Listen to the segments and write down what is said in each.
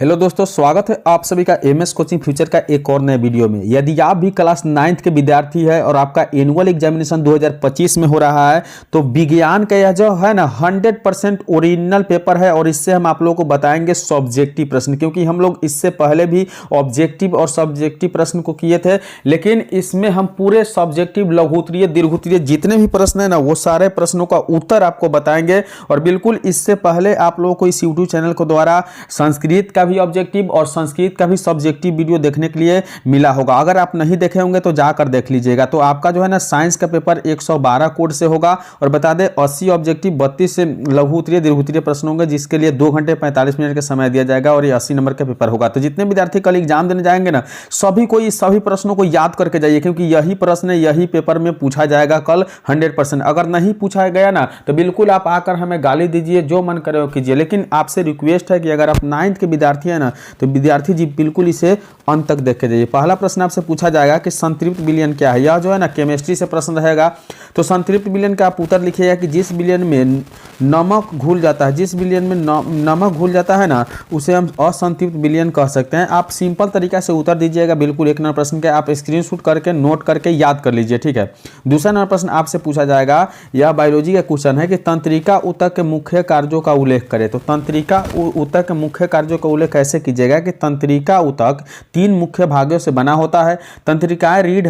Hello दोस्तों, स्वागत है आप सभी का एमएस कोचिंग फ्यूचर का एक और नए वीडियो में। यदि आप भी क्लास 9th के विद्यार्थी है और आपका एनुअल एग्जामिनेशन 2025 में हो रहा है तो विज्ञान का यह जो है ना 100% ओरिजिनल पेपर है और इससे हम आप लोगों को बताएंगे सब्जेक्टिव प्रश्न, क्योंकि हम लोग इससे पहले भी ऑब्जेक्टिव और सब्जेक्टिव प्रश्न को किए थे, लेकिन इसमें हम पूरे सब्जेक्टिव लघुत्तरीय दीर्घोत्तरीय जितने भी प्रश्न है ना वो सारे प्रश्नों का उत्तर आपको बताएंगे। और बिल्कुल इससे पहले आप लोगों को इस यूट्यूब चैनल के द्वारा संस्कृत का भी ऑब्जेक्टिव और संस्कृत का भी सब्जेक्टिव वीडियो देखने के लिए मिला होगा। अगर आप नहीं देखे होंगे तो जाकर देख लीजिएगा। तो आपका जो है ना साइंस का पेपर 112 कोड से होगा और बता दें 80 ऑब्जेक्टिव 32 से लघु उत्तरीय दीर्घ उत्तरीय प्रश्न होंगे, जिसके लिए 2 घंटे 45 मिनट का समय दिया जाएगा और ये 80 नंबर का पेपर होगा। तो जितने विद्यार्थी कल एग्जाम देने जाएंगे ना सभी को इस सभी प्रश्नों को याद करके जाइए, क्योंकि यही प्रश्न यही पेपर में पूछा जाएगा कल 100%। अगर नहीं पूछा गया ना तो बिल्कुल आप आकर हमें गाली दीजिए, जो मन करे वो कीजिए, लेकिन आपसे रिक्वेस्ट है कि अगर आप 9th के विद्यार्थी है ना तो विद्यार्थी जी बिल्कुल इसे अंत तक देख के जाइए। पहला प्रश्न आपसे पूछा जाएगा कि संतृप्त विलयन क्या है। यह जो है ना केमिस्ट्री से प्रश्न रहेगा। तो संतृप्त विलयन का आप उत्तर लिखिएगा कि जिस विलयन में नमक घुल जाता है, जिस विलयन में नमक घुल जाता है ना उसे हम असंतृप्त विलयन कह सकते हैं। आप सिंपल तरीका से उत्तर दीजिएगा। बिल्कुल 1 नंबर प्रश्न के आप स्क्रीनशॉट करके नोट करके याद कर लीजिए, ठीक है। दूसरा नंबर प्रश्न आपसे पूछा जाएगा, यह बायोलॉजी का क्वेश्चन है कि तंत्रिका ऊतक के मुख्य कार्यों का उल्लेख करें। तो तंत्रिका ऊतक के मुख्य कार्यों का उल्लेख कैसे कीजिएगा कि तंत्रिका ऊतक 3 मुख्य भागों से बना होता है। तंत्रिकाएं रीढ़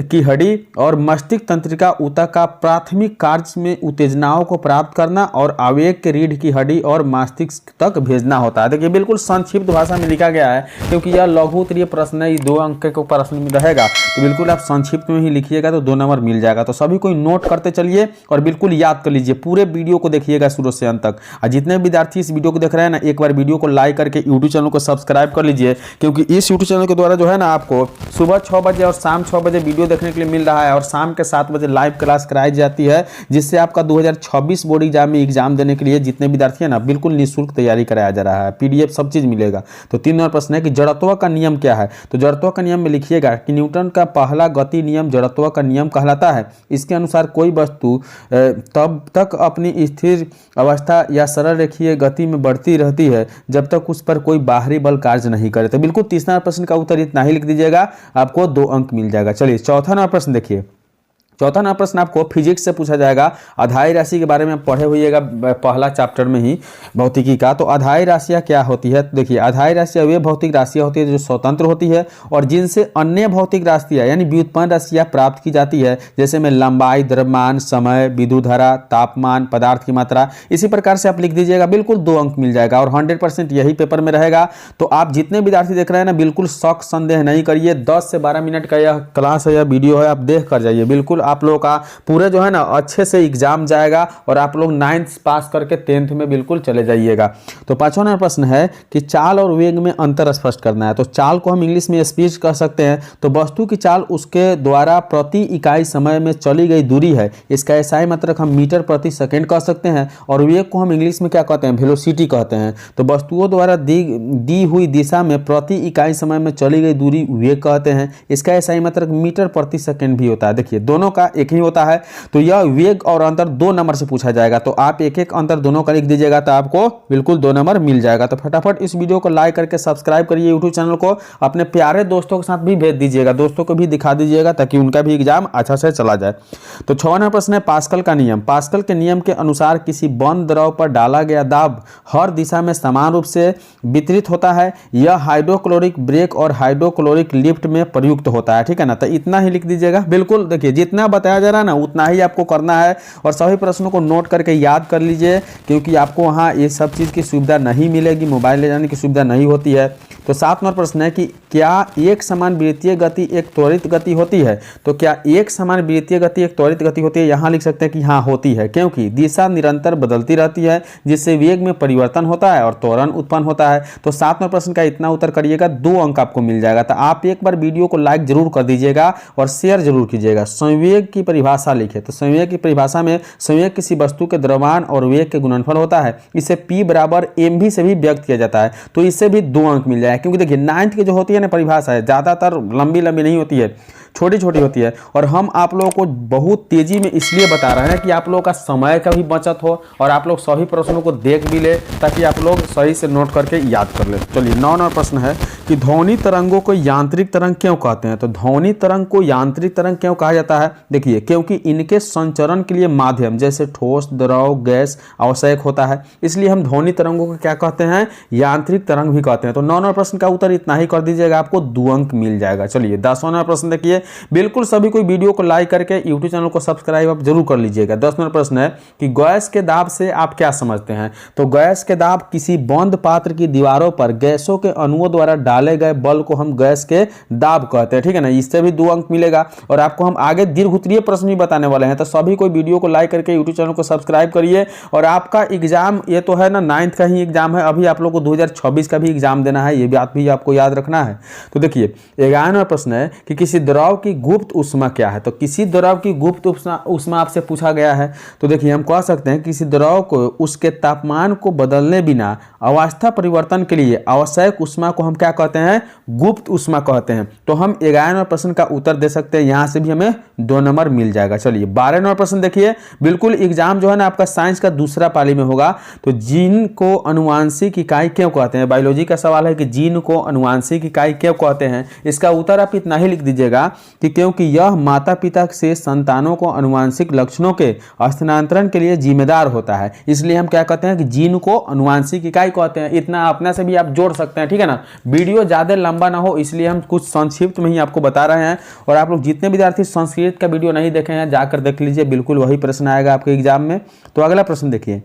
की हड्डी और मस्तिष्क तंत्रिका ऊतक का प्राथमिक कार्य में उत्तेजनाओं को प्राप्त करना और आवेग के रीढ़ की हड्डी और मस्तिष्क तक भेजना होता है। देखिए बिल्कुल संक्षिप्त भाषा में लिखा गया है, क्योंकि यह लघु उत्तरीय प्रश्न है, 2 अंक के प्रश्न में रहेगा, तो बिल्कुल आप संक्षिप्त में ही लिखिएगा तो 2 नंबर मिल जाएगा। तो सभी कोई नोट करते चलिए और बिल्कुल याद कर लीजिए। पूरे वीडियो को देखिएगा शुरू से अंत तक। और जितने विद्यार्थी इस वीडियो को देख रहे हैं ना एक बार वीडियो को लाइक करके यूट्यूब चैनल को सब्सक्राइब कर लीजिए, क्योंकि इस यूट्यूब चैनल के द्वारा जो है ना आपको सुबह 6 बजे और शाम 6 बजे वीडियो देखने के लिए मिल रहा है और शाम के 7 बजे लाइव क्लास कराई जाती है, जिससे आपका 2026 बोर्ड एग्जाम में एग्जाम देने के लिए जितने विद्यार्थी हैं ना बिल्कुल निःशुल्क तैयारी कराया जा रहा है। पीडीएफ सब चीज मिलेगा। तो 3 नंबर प्रश्न है कि जड़त्व का नियम क्या है। तो जड़त्व का नियम में लिखिएगा कि न्यूटन का पहला गति नियम जड़त्व का नियम कहलाता है। इसके अनुसार कोई वस्तु तब तक अपनी स्थिर अवस्था या सरल रेखीय गति में बढ़ती रहती है जब तक उस पर कोई बाहरी बल कार्य नहीं करे। तो बिल्कुल तीसरा प्रश्न का उत्तर इतना ही लिख दीजिएगा, आपको 2 अंक मिल जाएगा। चलिए चौथा नंबर प्रश्न देखिए। चौथा नंबर प्रश्न आपको फिजिक्स से पूछा जाएगा। आधारी राशि के बारे में पढ़े होइएगा पहला चैप्टर में ही भौतिकी का। तो आधारी राशियाँ क्या होती है। तो देखिए आधारी राशियाँ वे भौतिक राशियाँ होती है जो स्वतंत्र होती है और जिनसे अन्य भौतिक राशियाँ यानी व्युत्पन्न राशियाँ प्राप्त की जाती है, जैसे में लंबाई, द्रव्यमान, समय, विद्युत धारा, तापमान, पदार्थ की मात्रा। इसी प्रकार से आप लिख दीजिएगा, बिल्कुल 2 अंक मिल जाएगा और 100% यही पेपर में रहेगा। तो आप जितने विद्यार्थी देख रहे हैं ना बिल्कुल शक संदेह नहीं करिए। 10 से 12 मिनट का यह क्लास है या वीडियो है, आप देख कर जाइए। बिल्कुल आप लोगों का पूरे जो है ना अच्छे से एग्जाम जाएगा और आप लोग 9th पास करके 10th में बिल्कुल चले जाइएगा। तो 5वां नंबर प्रश्न है कि चाल और वेग में अंतर स्पष्ट करना है। तो चाल को हम इंग्लिश में स्पीड कह सकते हैं। तो वस्तु की चाल उसके द्वारा प्रति इकाई समय में चली गई दूरी है। इसका एसआई मात्रक हम मीटर प्रति सेकंड कह सकते हैं और वेग को हम इंग्लिश में क्या कहते हैं, वेलोसिटी कहते हैं। तो वस्तुओं द्वारा दी हुई दिशा में प्रति इकाई समय में चली गई दूरी वेग कहते हैं। इसका एसआई मात्रक मीटर प्रति सेकंड भी होता है। देखिए दोनों का एक ही होता है। तो यह वेग और अंतर 2 नंबर से पूछा जाएगा। तो आप एक एक अंतर दोनों का लिख दीजिएगा तो आपको बिल्कुल 2 नंबर मिल जाएगा। तो फटाफट इस वीडियो को लाइक करके सब्सक्राइब करिए यूट्यूब चैनल को। अपने प्यारे दोस्तों के साथ भी भेज दीजिएगा, दोस्तों को भी दिखा दीजिएगा ताकि उनका भी एग्जाम अच्छा से चला जाए। तो 6वां नंबर प्रश्न है पास्कल का नियम। पास्कल के नियम के अनुसार किसी बंद द्रव पर डाला गया दाब हर दिशा में समान रूप से वितरित होता है। यह हाइड्रोक्लोरिक ब्रेक और हाइड्रोक्लोरिक लिफ्ट में प्रयुक्त होता है, ठीक है ना। तो इतना ही लिख दीजिएगा। बिल्कुल देखिए जितना बताया जा रहा है ना उतना ही आपको करना है और सभी प्रश्नों को नोट करके याद कर लीजिए, क्योंकि आपको वहाँ ये सब चीज़ की सुविधा नहीं मिलेगी, मोबाइल ले जाने की सुविधा नहीं होती है। तो 7 नंबर प्रश्न है कि क्या एक समान वृत्तीय गति एक त्वरित गति होती है। तो क्या एक समान वृत्तीय गति एक त्वरित गति होती है। यहाँ लिख सकते हैं कि हाँ होती है, क्योंकि दिशा निरंतर बदलती रहती है जिससे वेग में परिवर्तन होता है और त्वरण उत्पन्न होता है। तो 7 नंबर प्रश्न का इतना उत्तर करिएगा, 2 अंक आपको मिल जाएगा। तो आप एक बार वीडियो को लाइक जरूर कर दीजिएगा और शेयर जरूर कीजिएगा। संवेग की परिभाषा लिखे। तो संवेग की परिभाषा में संवेग किसी वस्तु के द्रव्यमान और वेग के गुणनफल होता है। इसे P बराबर mv से भी व्यक्त किया जाता है। तो इससे भी 2 अंक मिल जाएगा, क्योंकि देखिए 9th की जो होती है ना परिभाषा है ज़्यादातर लंबी नहीं होती है। छोटी छोटी होती है, और हम आप लोगों को बहुत तेजी में इसलिए बता रहे हैं कि आप लोगों का समय का भी बचत हो और आप लोग सभी प्रश्नों को देख भी ले, ताकि आप लोग सही से नोट करके याद कर ले। चलिए 9 नंबर प्रश्न है कि ध्वनि तरंगों को यांत्रिक तरंग क्यों कहते हैं। तो ध्वनि तरंग को यांत्रिक तरंग क्यों कहा जाता है, देखिए क्योंकि इनके संचरण के लिए माध्यम जैसे ठोस, द्रव, गैस आवश्यक होता है, इसलिए हम ध्वनि तरंगों को क्या कहते हैं, यांत्रिक तरंग भी कहते हैं। तो 9 नंबर प्रश्न का उत्तर इतना ही कर दीजिएगा, आपको 2 अंक मिल जाएगा। चलिए 10वां नंबर प्रश्न देखिए, बिल्कुल सभी कोई वीडियो को लाइक करके यूट्यूब चैनल को सब्सक्राइब आप जरूर कर लीजिएगा। 10 नंबर प्रश्न है कि गैस के दाब से आप क्या समझते हैं। तो गैस के दाब किसी बंद पात्र की दीवारों पर गैसों के अणुओं द्वारा डाले गए बल को हम गैस के दाब कहते हैं, ठीक है ना। इससे भी 2 अंक मिलेगा, और आपको हम आगे दीर्घउत्तरीय प्रश्न भी बताने वाले हैं। तो सभी कोई वीडियो को लाइक करके यूट्यूब चैनल को सब्सक्राइब करिए। और आपका एग्जाम ये तो है ना 9th का ही एग्जाम है, अभी आप लोग को 2026 का भी एग्जाम देना है, ये बात भी आपको याद रखना है। तो देखिए 11वां प्रश्न है कि किसी द्रव की गुप्त ऊष्मा क्या है। तो किसी द्रव की गुप्त ऊष्मा आपसे पूछा गया है। तो देखिए हम कह सकते हैं किसी द्रव को उसके तापमान को बदलने बिना अवस्था परिवर्तन के लिए आवश्यक ऊष्मा को हम क्या कहते हैं, गुप्त ऊष्मा कहते हैं। तो हम 11वें प्रश्न का उत्तर दे सकते हैं, यहां से भी हमें 2 नंबर मिल जाएगा। चलिए 12वां प्रश्न देखिए, बिल्कुल एग्जाम जो है ना आपका साइंस का दूसरा पाली में होगा। तो जीन को अनुवांशिक इकाई क्यों कहते हैं, बायोलॉजी का सवाल है कि जीन को अनुवांशिक इकाई क्यों कहते हैं। इसका उत्तर आप इतना ही लिख दीजिएगा कि क्योंकि यह माता पिता से संतानों को अनुवांशिक लक्षणों के हस्तांतरण के लिए जिम्मेदार होता है, इसलिए हम क्या कहते हैं कि जीन को अनुवांशिक इकाई कहते हैं। इतना अपने से भी आप जोड़ सकते हैं, ठीक है ना। वीडियो ज़्यादा लंबा ना हो इसलिए हम कुछ संक्षिप्त में ही आपको बता रहे हैं। और आप लोग जितने विद्यार्थी संस्कृत का वीडियो नहीं देखे हैं जाकर देख लीजिए, बिल्कुल वही प्रश्न आएगा आपके एग्जाम में। तो अगला प्रश्न देखिए,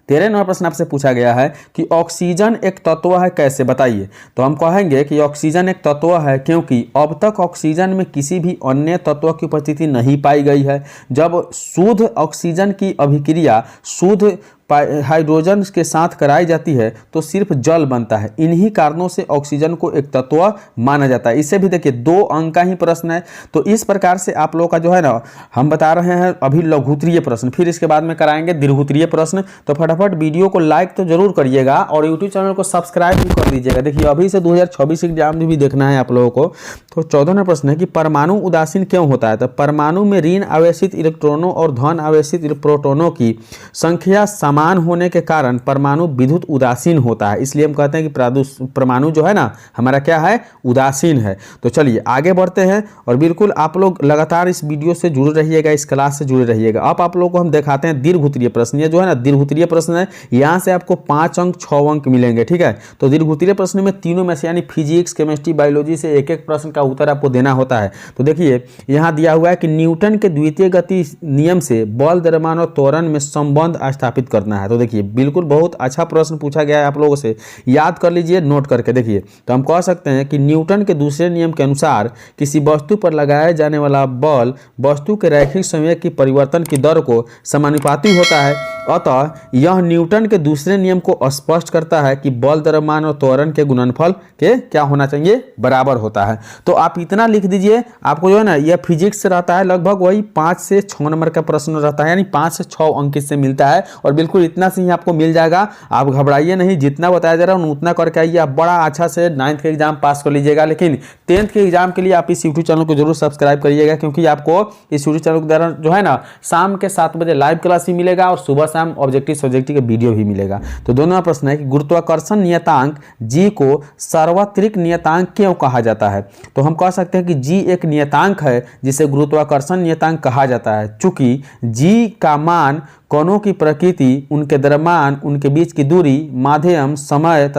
13वां नंबर प्रश्न आपसे पूछा गया है कि ऑक्सीजन एक तत्व है, कैसे बताइए। तो हम कहेंगे कि ऑक्सीजन एक तत्व है क्योंकि अब तक ऑक्सीजन में किसी भी अन्य तत्व की उपस्थिति नहीं पाई गई है। जब शुद्ध ऑक्सीजन की अभिक्रिया शुद्ध हाइड्रोजन के साथ कराई जाती है तो सिर्फ जल बनता है। इन्हीं कारणों से ऑक्सीजन को एक तत्व माना जाता है। इससे भी देखिए 2 अंक का ही प्रश्न है। तो इस प्रकार से आप लोगों का जो है ना, हम बता रहे हैं अभी लघुत्तरीय प्रश्न, फिर इसके बाद में कराएंगे दीर्घोत्तरीय प्रश्न। तो फटाफट वीडियो को लाइक तो जरूर करिएगा और यूट्यूब चैनल को सब्सक्राइब भी कर दीजिएगा। देखिए अभी से 2026 एग्जाम भी देखना है आप लोगों को। तो 14वां प्रश्न है कि परमाणु उदासीन क्यों होता है। तो परमाणु में ऋण आवेशित इलेक्ट्रॉनों और धन आवेशित प्रोटॉनों की संख्या समान होने के कारण परमाणु विद्युत उदासीन होता है, इसलिए हम कहते हैं कि परमाणु जो है ना हमारा क्या है, उदासीन है। तो चलिए आगे बढ़ते हैं और बिल्कुल आप लोग लगातार इस वीडियो से जुड़े रहिएगा, इस क्लास से जुड़े रहिएगा। अब आप लोगों को हम दिखाते हैं दीर्घोत्तरीय प्रश्न। ये जो है ना दीर्घोत्तरीय प्रश्न है, यहाँ से आपको 5 अंक 6 अंक मिलेंगे, ठीक है। तो दीर्घोत्तरीय प्रश्न में तीनों में से यानी फिजिक्स, केमिस्ट्री, बायोलॉजी से एक एक प्रश्न का उत्तर आपको देना होता है। तो देखिए यहाँ दिया हुआ है कि न्यूटन के द्वितीय गति नियम से बल, द्रव्यमान और त्वरण में संबंध स्थापित करना है। तो देखिए बिल्कुल बहुत अच्छा प्रश्न पूछा गया है, आप लोगों से याद कर लीजिए, नोट करके देखिए। तो हम कह सकते हैं कि न्यूटन के दूसरे नियम के अनुसार किसी वस्तु पर लगाया जाने वाला बल वस्तु के रैखिक संवेग की परिवर्तन की दर को समानुपाती होता है। अतः यह न्यूटन के दूसरे नियम को स्पष्ट करता है कि बल, द्रव्यमान और त्वरण के गुणनफल के क्या होना चाहिए, बराबर होता है। तो आप इतना लिख दीजिए, आपको जो है ना यह फिजिक्स से रहता है लगभग वही 5 से 6 नंबर का प्रश्न रहता है, यानी 5 से 6 अंक इससे मिलता है। और बिल्कुल इतना से ही आपको मिल जाएगा, आप घबराइए नहीं, जितना बताया जा रहा है उतना करके आइए, आप बड़ा अच्छा से 9th के एग्जाम पास कर लीजिएगा। लेकिन 10th के एग्जाम के लिए आप इस यूट्यूब चैनल को जरूर सब्सक्राइब करिएगा, क्योंकि आपको इस यूट्यूब चैनल के द्वारा जो है ना शाम के 7 बजे लाइव क्लास भी मिलेगा और सुबह शाम ऑब्जेक्टिव सब्जेक्टिव का वीडियो भी मिलेगा। तो दोनों प्रश्न है कि गुरुत्वाकर्षण नियतांक जी को सार्वत्रिक नियतांक क्यों कहा जाता है। तो हम कह सकते हैं कि जी एक नियतांक है जिसे गुरुत्वाकर्षण नियतांक कहा जाता है, चूंकि जी का मान कणों की प्रकृति, उनके द्रव्यमान, उनके बीच की दूरी, माध्यम, समय,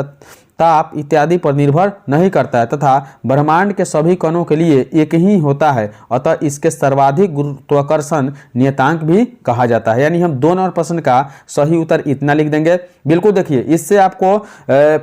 ताप इत्यादि पर निर्भर नहीं करता है तथा ब्रह्मांड के सभी कणों के लिए एक ही होता है। अतः इसके सर्वाधिक गुरुत्वाकर्षण नियतांक भी कहा जाता है। यानी हम 2 नंबर प्रश्न का सही उत्तर इतना लिख देंगे। बिल्कुल देखिए इससे आपको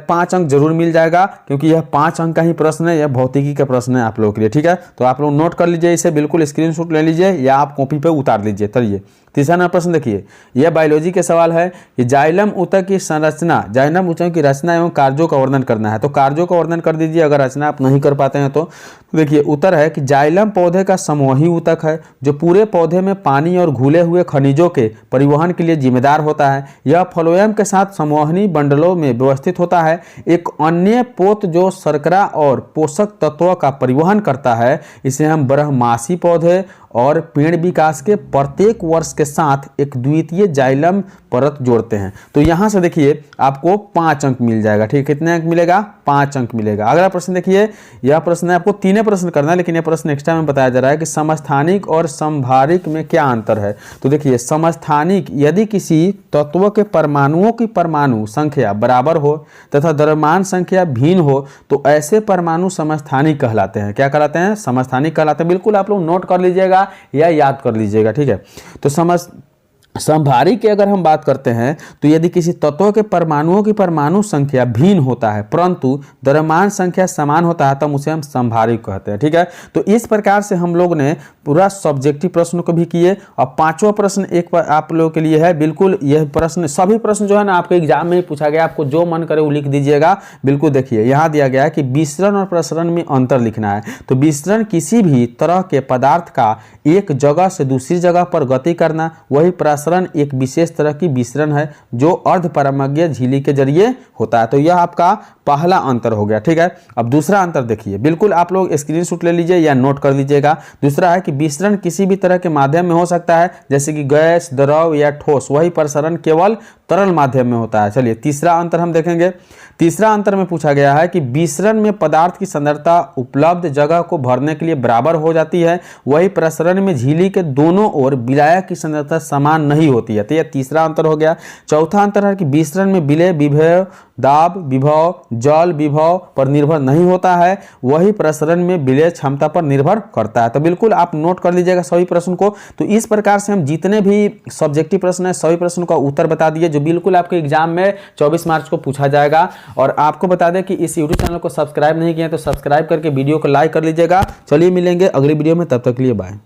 5 अंक जरूर मिल जाएगा, क्योंकि यह 5 अंक का ही प्रश्न है, यह भौतिकी का प्रश्न है आप लोगों के लिए, ठीक है। तो आप लोग नोट कर लीजिए, इसे बिल्कुल स्क्रीनशॉट ले लीजिए या आप कॉपी पे उतार लीजिए। चलिए तीसरा नंबर प्रश्न देखिए, यह बायोलॉजी के सवाल है कि जाइलम ऊतक की संरचना, जाइलम ऊतक की रचना एवं कार्यों का वर्णन करना है। तो कार्यों का वर्णन कर दीजिए अगर रचना आप नहीं कर पाते हैं तो। देखिए उत्तर है कि जाइलम पौधे का समूही ऊतक है जो पूरे पौधे में पानी और घुले हुए खनिजों के परिवहन के लिए जिम्मेदार होता है। यह फ्लोएम के साथ संवहनी बंडलों में व्यवस्थित होता है। एक अन्य पोत जो शर्करा और पोषक तत्वों का परिवहन करता है, इसे हम बारहमासी पौधे और पेड़ विकास के प्रत्येक वर्ष के साथ एक द्वितीय जाइलम परत जोड़ते हैं। तो यहां से देखिए आपको 5 अंक मिल जाएगा। ठीक, कितने अंक मिलेगा? 5 अंक मिलेगा। अगला प्रश्न देखिए, यह प्रश्न है, आपको 3 प्रश्न करना है, लेकिन यह प्रश्न एक्स्ट्रा में बताया जा रहा है कि समस्थानिक और समभारिक में क्या अंतर है। तो देखिए समस्थानिक, यदि किसी तत्व के परमाणुओं की परमाणु संख्या बराबर हो तथा द्रव्यमान संख्या भिन्न हो तो ऐसे परमाणु समस्थानिक कहलाते हैं। क्या कहलाते हैं? समस्थानिक कहलाते हैं। बिल्कुल आप लोग नोट कर लीजिएगा या याद कर लीजिएगा। ठीक है, तो समभारिक की अगर हम बात करते हैं तो यदि किसी तत्व के परमाणुओं की परमाणु संख्या भिन्न होता है परंतु द्रव्यमान संख्या समान होता है तब उसे हम समभारिक कहते हैं। ठीक है, तो इस प्रकार से हम लोग ने पूरा सब्जेक्टिव प्रश्न को भी किए। और 5वां प्रश्न एक आप लोगों के लिए है। बिल्कुल यह प्रश्न, सभी प्रश्न जो है ना आपके एग्जाम में ही पूछा गया, आपको जो मन करे वो लिख दीजिएगा। बिल्कुल देखिए यहाँ दिया गया है कि विसरण और प्रसरण में अंतर लिखना है। तो विसरण किसी भी तरह के पदार्थ का एक जगह से दूसरी जगह पर गति करना, वही प्रसरण एक विशेष तरह की विसरण है जो अर्धपरामग्य झिल्ली के जरिए होता है। तो यह आपका पहला अंतर हो गया। ठीक है, अब दूसरा अंतर देखिए, बिल्कुल आप लोग स्क्रीनशॉट ले लीजिए या नोट कर लीजिएगा। दूसरा है कि विसरण किसी भी तरह के माध्यम में हो सकता है जैसे कि गैस, द्रव या ठोस, वही प्रसरण केवल तरल माध्यम में होता है। चलिए तीसरा अंतर हम देखेंगे। तीसरा अंतर में पूछा गया है कि विसरण में पदार्थ की सांद्रता उपलब्ध जगह को भरने के लिए बराबर हो जाती है, वही प्रसरण में झिल्ली के दोनों ओर विलायक की सांद्रता समान नहीं होती है। तो यह तीसरा अंतर हो गया। चौथा अंतर है कि विसरण में विलय विभव, दाब विभव, जल विभव पर निर्भर नहीं होता है, वही प्रसरण में विलय क्षमता पर निर्भर करता है। तो बिल्कुल आप नोट कर लीजिएगा सभी प्रश्न को। तो इस प्रकार से हम जितने भी सब्जेक्टिव प्रश्न है सभी प्रश्नों का उत्तर बता दिए जो बिल्कुल आपके एग्जाम में 24 मार्च को पूछा जाएगा। और आपको बता दें कि इस यूट्यूब चैनल को सब्सक्राइब नहीं किया तो सब्सक्राइब करके वीडियो को लाइक कर लीजिएगा। चलिए मिलेंगे अगली वीडियो में, तब तक के लिए बाय।